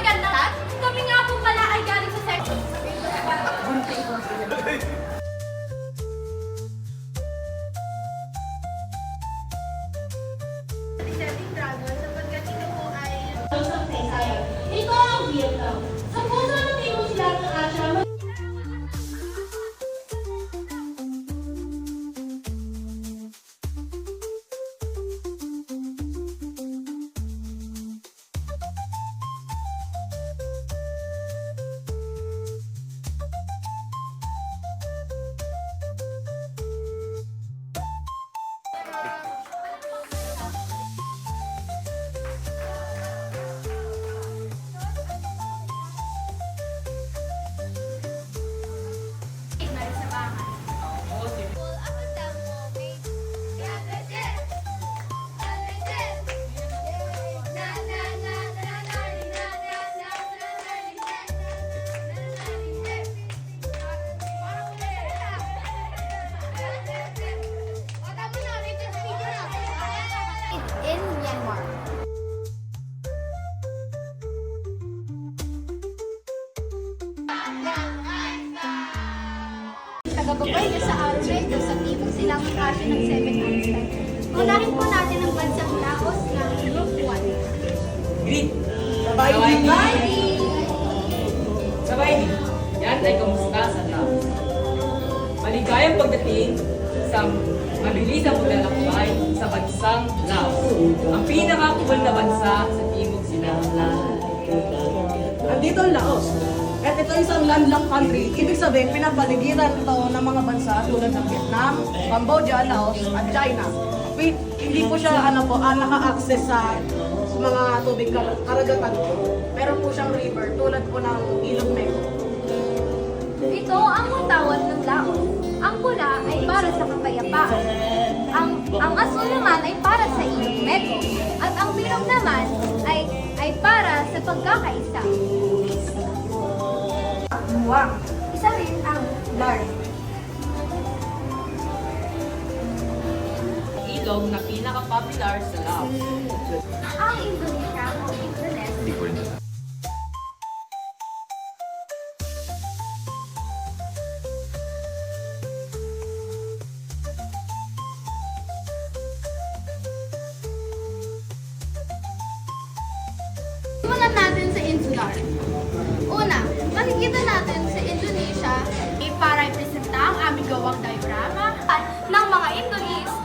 maganda? Kami nga po pala ay galing sa section. Ito ang Vietnam. Sa puso ng Timog Silangang Asya, In Myanmar. Tagababay niya sa araw na ito sa Timog Silangang Asya ng 7 Einstein. Unahin po natin ang bansang Laos na Group 1. Greet! Sabay Bye! Sabay! Yan ay kamusta sa Laos. Maligayang pagdating sa mabilisang paglalakbay sa bansang Laos. Ang pinakakubal na bansa sa Timog Silangang. Andito ang Laos. At ito isang landlocked country. Ibig sabihin, pinapaligiran ito ng mga bansa tulad ng Vietnam, Cambodia, Laos, at China. Hindi po siya naka-access sa mga tubig karagatan. Meron po siyang river tulad po ng Ilog Mekong. Ito ang watawat ng Laos. Ang pula ay para sa kapayapaan. Ang asul naman ay para sa Ilog Mekong. At ang bilog naman ay para sa pagkakaisa. Muwang. Isa rin ang Lard. Ilog na pinaka-popular sa Laos. Ang Indonesia o Indonesia. Hindi ko rin. Simulan natin sa insular. Una, makikita natin sa Indonesia para ipresenta ang aming gawang diorama ng mga Indonese